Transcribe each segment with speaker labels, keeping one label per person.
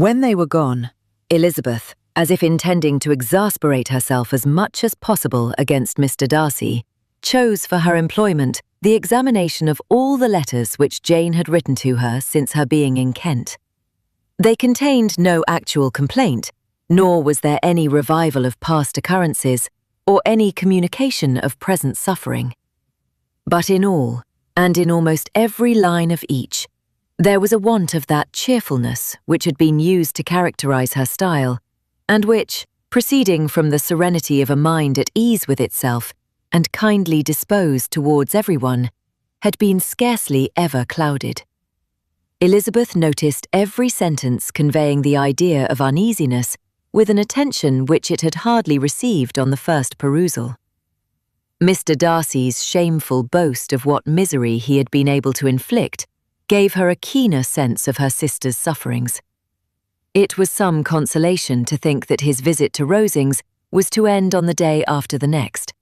Speaker 1: When they were gone, Elizabeth, as if intending to exasperate herself as much as possible against Mr. Darcy, chose for her employment the examination of all the letters which Jane had written to her since her being in Kent. They contained no actual complaint, nor was there any revival of past occurrences or any communication of present suffering. But in all, and in almost every line of each, there was a want of that cheerfulness which had been used to characterize her style, and which, proceeding from the serenity of a mind at ease with itself and kindly disposed towards everyone, had been scarcely ever clouded. Elizabeth noticed every sentence conveying the idea of uneasiness with an attention which it had hardly received on the first perusal. Mr. Darcy's shameful boast of what misery he had been able to inflict gave her a keener sense of her sister's sufferings. It was some consolation to think that his visit to Rosings was to end on the day after the next,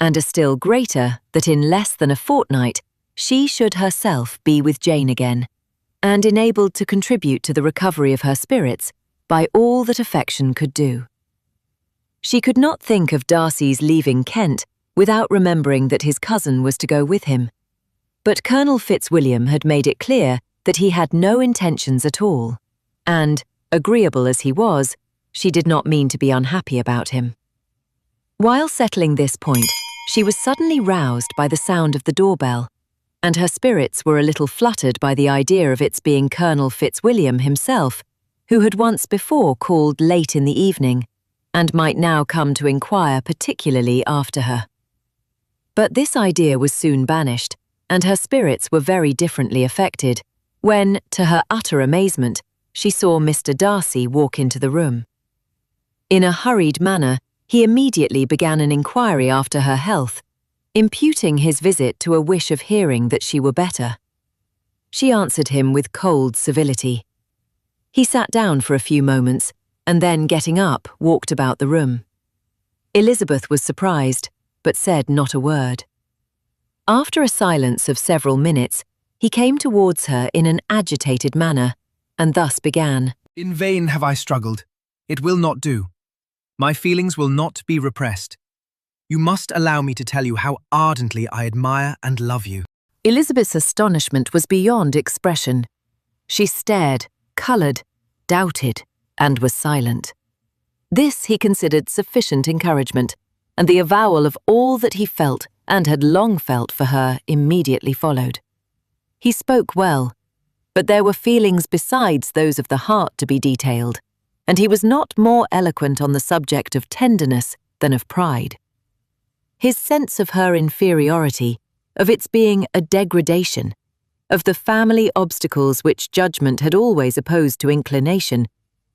Speaker 1: and a still greater that in less than a fortnight she should herself be with Jane again, and enabled to contribute to the recovery of her spirits by all that affection could do. She could not think of Darcy's leaving Kent without remembering that his cousin was to go with him, but Colonel Fitzwilliam had made it clear that he had no intentions at all, and, agreeable as he was, she did not mean to be unhappy about him. While settling this point, she was suddenly roused by the sound of the doorbell, and her spirits were a little fluttered by the idea of its being Colonel Fitzwilliam himself, who had once before called late in the evening, and might now come to inquire particularly after her. But this idea was soon banished, and her spirits were very differently affected, when, to her utter amazement, she saw Mr. Darcy walk into the room. In a hurried manner, he immediately began an inquiry after her health, imputing his visit to a wish of hearing that she were better. She answered him with cold civility. He sat down for a few moments, and then getting up, walked about the room. Elizabeth was surprised, but said not a word. After a silence of several minutes, he came towards her in an agitated manner, and thus began.
Speaker 2: In vain have I struggled. It will not do. My feelings will not be repressed. You must allow me to tell you how ardently I admire and love you.
Speaker 1: Elizabeth's astonishment was beyond expression. She stared, coloured, doubted, and was silent. This he considered sufficient encouragement, and the avowal of all that he felt and had long felt for her immediately followed. He spoke well, but there were feelings besides those of the heart to be detailed, and he was not more eloquent on the subject of tenderness than of pride. His sense of her inferiority, of its being a degradation, of the family obstacles which judgment had always opposed to inclination,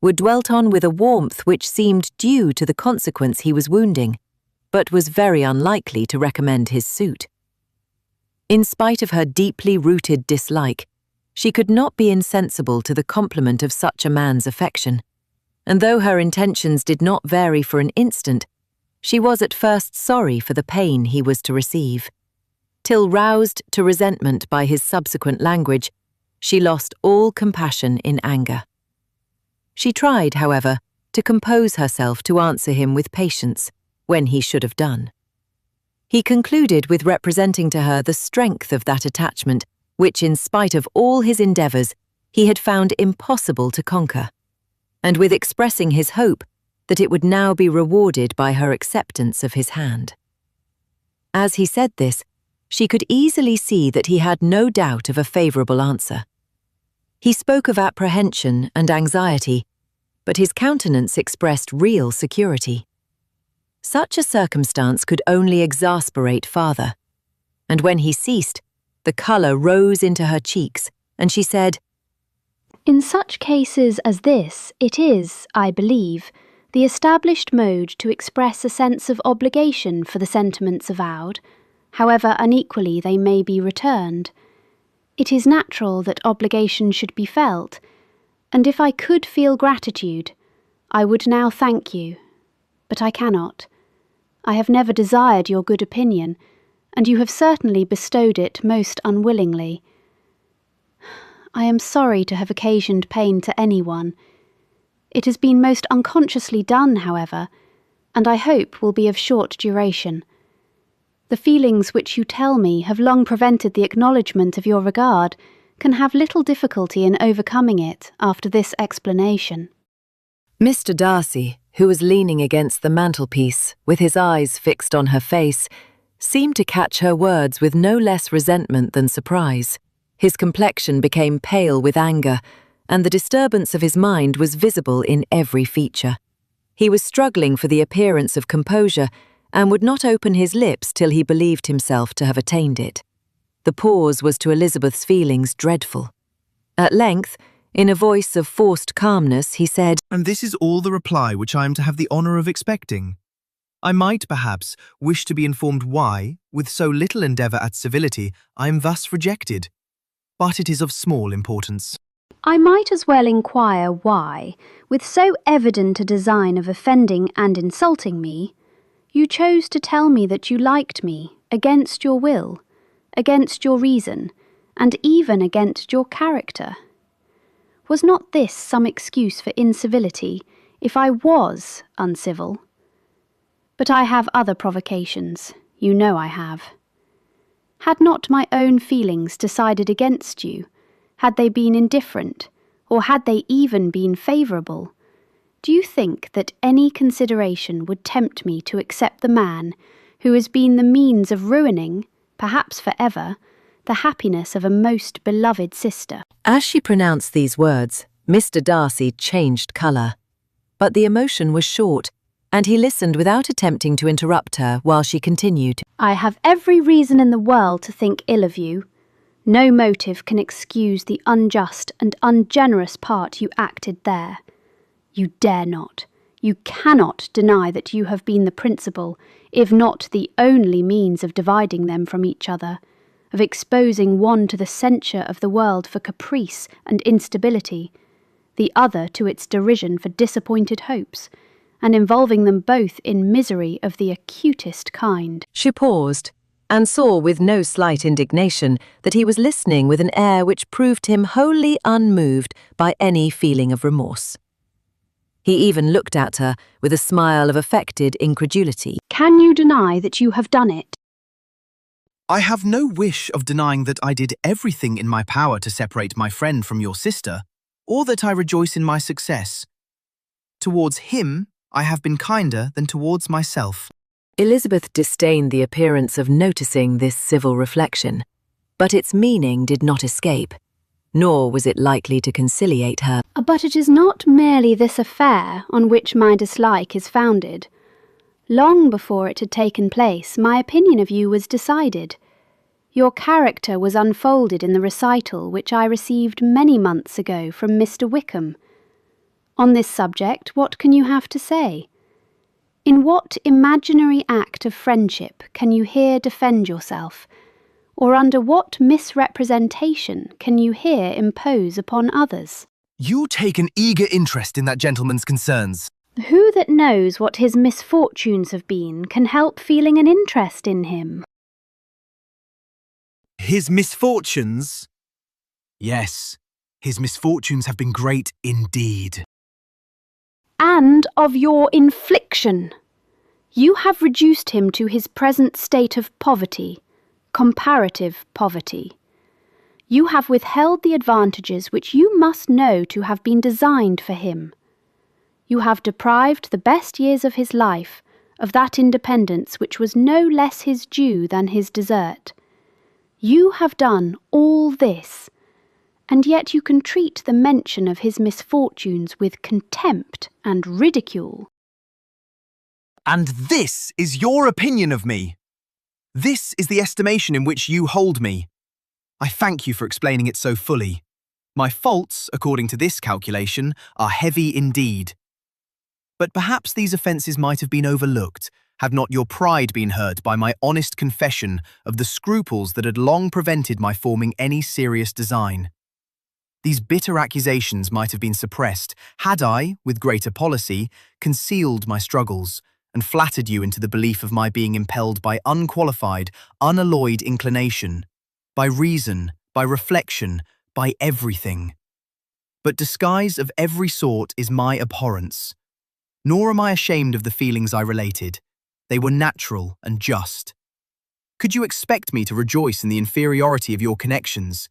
Speaker 1: were dwelt on with a warmth which seemed due to the consequence he was wounding, but was very unlikely to recommend his suit. In spite of her deeply rooted dislike, she could not be insensible to the compliment of such a man's affection, and though her intentions did not vary for an instant, she was at first sorry for the pain he was to receive, till roused to resentment by his subsequent language, she lost all compassion in anger. She tried, however, to compose herself to answer him with patience, when he should have done. He concluded with representing to her the strength of that attachment which, in spite of all his endeavours, he had found impossible to conquer, and with expressing his hope that it would now be rewarded by her acceptance of his hand. As he said this, she could easily see that he had no doubt of a favourable answer. He spoke of apprehension and anxiety, but his countenance expressed real security. Such a circumstance could only exasperate farther, and when he ceased, the colour rose into her cheeks, and she said,
Speaker 3: In such cases as this, it is, I believe, the established mode to express a sense of obligation for the sentiments avowed, however unequally they may be returned. It is natural that obligation should be felt, and if I could feel gratitude, I would now thank you, but I cannot. I have never desired your good opinion, and you have certainly bestowed it most unwillingly. I am sorry to have occasioned pain to anyone. It has been most unconsciously done, however, and I hope will be of short duration. The feelings which you tell me have long prevented the acknowledgement of your regard, can have little difficulty in overcoming it after this explanation.
Speaker 1: Mr. Darcy, who was leaning against the mantelpiece, with his eyes fixed on her face, seemed to catch her words with no less resentment than surprise. His complexion became pale with anger, and the disturbance of his mind was visible in every feature. He was struggling for the appearance of composure, and would not open his lips till he believed himself to have attained it. The pause was to Elizabeth's feelings dreadful. At length, in a voice of forced calmness, he said,
Speaker 2: "And this is all the reply which I am to have the honour of expecting. I might, perhaps, wish to be informed why, with so little endeavour at civility, I am thus rejected. But it is of small importance."
Speaker 3: I might as well inquire why, with so evident a design of offending and insulting me, you chose to tell me that you liked me against your will, against your reason, and even against your character. Was not this some excuse for incivility, if I was uncivil? But I have other provocations, you know I have. Had not my own feelings decided against you, had they been indifferent, or had they even been favourable, do you think that any consideration would tempt me to accept the man who has been the means of ruining, perhaps for ever, the happiness of a most beloved sister?
Speaker 1: As she pronounced these words, Mr. Darcy changed colour. But the emotion was short, and he listened without attempting to interrupt her while she continued.
Speaker 3: I have every reason in the world to think ill of you. No motive can excuse the unjust and ungenerous part you acted there. You dare not, you cannot deny that you have been the principal, if not the only means of dividing them from each other, of exposing one to the censure of the world for caprice and instability, the other to its derision for disappointed hopes, and involving them both in misery of the acutest kind.
Speaker 1: She paused, and saw with no slight indignation that he was listening with an air which proved him wholly unmoved by any feeling of remorse. He even looked at her with a smile of affected incredulity.
Speaker 3: Can you deny that you have done it?
Speaker 2: "I have no wish of denying that I did everything in my power to separate my friend from your sister, or that I rejoice in my success. Towards him, I have been kinder than towards myself."
Speaker 1: Elizabeth disdained the appearance of noticing this civil reflection, but its meaning did not escape, nor was it likely to conciliate her.
Speaker 3: But it is not merely this affair on which my dislike is founded. Long before it had taken place, my opinion of you was decided. Your character was unfolded in the recital which I received many months ago from Mr. Wickham. On this subject, what can you have to say? In what imaginary act of friendship can you here defend yourself, or under what misrepresentation can you here impose upon others?
Speaker 2: "You take an eager interest in that gentleman's concerns."
Speaker 3: Who that knows what his misfortunes have been can help feeling an interest in him?
Speaker 2: "His misfortunes?" "Yes, his misfortunes have been great indeed."
Speaker 3: And of your infliction. You have reduced him to his present state of poverty, comparative poverty. You have withheld the advantages which you must know to have been designed for him. You have deprived the best years of his life of that independence which was no less his due than his desert. You have done all this, and yet you can treat the mention of his misfortunes with contempt and ridicule.
Speaker 2: "And this is your opinion of me? This is the estimation in which you hold me? I thank you for explaining it so fully. My faults, according to this calculation, are heavy indeed. But perhaps these offences might have been overlooked, had not your pride been hurt by my honest confession of the scruples that had long prevented my forming any serious design. These bitter accusations might have been suppressed, had I, with greater policy, concealed my struggles, and flattered you into the belief of my being impelled by unqualified, unalloyed inclination, by reason, by reflection, by everything. but disguise of every sort is my abhorrence. Nor am I ashamed of the feelings I related. They were natural and just. Could you expect me to rejoice in the inferiority of your connections,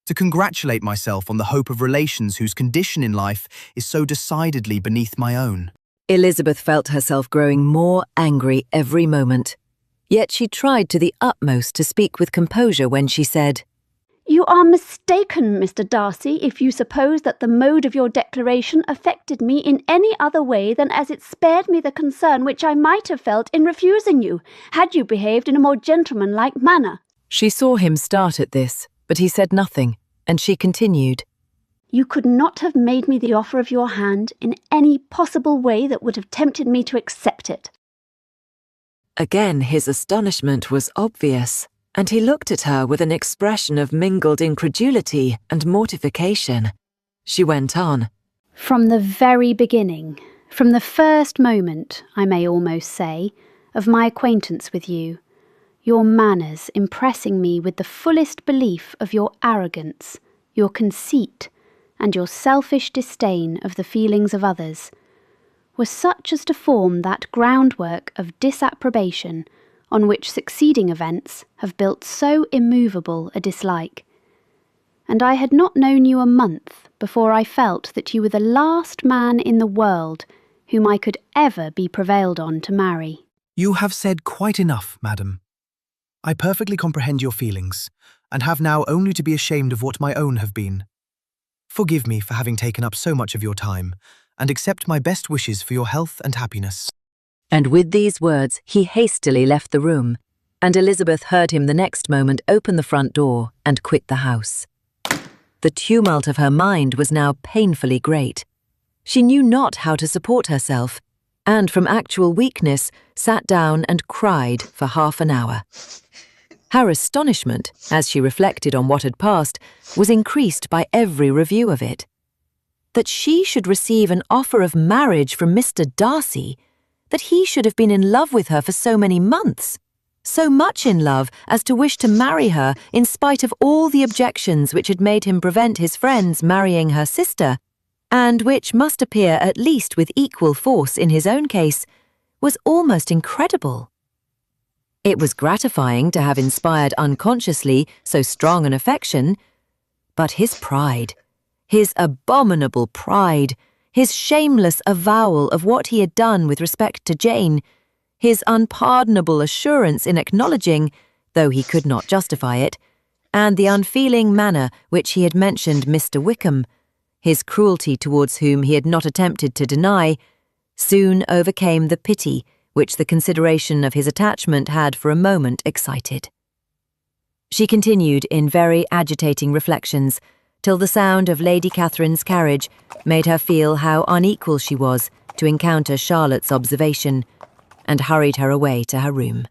Speaker 2: to congratulate myself on the hope of relations whose condition in life is so decidedly beneath my own?
Speaker 1: Elizabeth felt herself growing more angry every moment. Yet she tried to the utmost to speak with composure when she said,
Speaker 3: "You are mistaken, Mr. Darcy, if you suppose that the mode of your declaration affected me in any other way than as it spared me the concern which I might have felt in refusing you, had you behaved in a more gentlemanlike manner."
Speaker 1: She saw him start at this, but he said nothing, and she continued,
Speaker 3: "You could not have made me the offer of your hand in any possible way that would have tempted me to accept it."
Speaker 1: Again his astonishment was obvious, and he looked at her with an expression of mingled incredulity and mortification. She went on,
Speaker 3: "From the very beginning, from the first moment, I may almost say, of my acquaintance with you, your manners impressing me with the fullest belief of your arrogance, your conceit, and your selfish disdain of the feelings of others, was such as to form that groundwork of disapprobation on which succeeding events have built so immovable a dislike. And I had not known you a month before I felt that you were the last man in the world whom I could ever be prevailed on to marry."
Speaker 2: You have said quite enough, madam. I perfectly comprehend your feelings, and have now only to be ashamed of what my own have been. Forgive me for having taken up so much of your time, and accept my best wishes for your health and happiness.
Speaker 1: And with these words he hastily left the room, and Elizabeth heard him the next moment open the front door and quit the house. The tumult of her mind was now painfully great. She knew not how to support herself, and from actual weakness sat down and cried for half an hour. Her astonishment, as she reflected on what had passed, was increased by every review of it. That she should receive an offer of marriage from Mr. Darcy, that he should have been in love with her for so many months, so much in love as to wish to marry her in spite of all the objections which had made him prevent his friends marrying her sister, and which must appear at least with equal force in his own case, was almost incredible. It was gratifying to have inspired unconsciously so strong an affection, but his pride, his abominable pride, his shameless avowal of what he had done with respect to Jane, his unpardonable assurance in acknowledging, though he could not justify it, and the unfeeling manner which he had mentioned Mr. Wickham, his cruelty towards whom he had not attempted to deny, soon overcame the pity which the consideration of his attachment had for a moment excited. She continued in very agitating reflections, till the sound of Lady Catherine's carriage made her feel how unequal she was to encounter Charlotte's observation, and hurried her away to her room.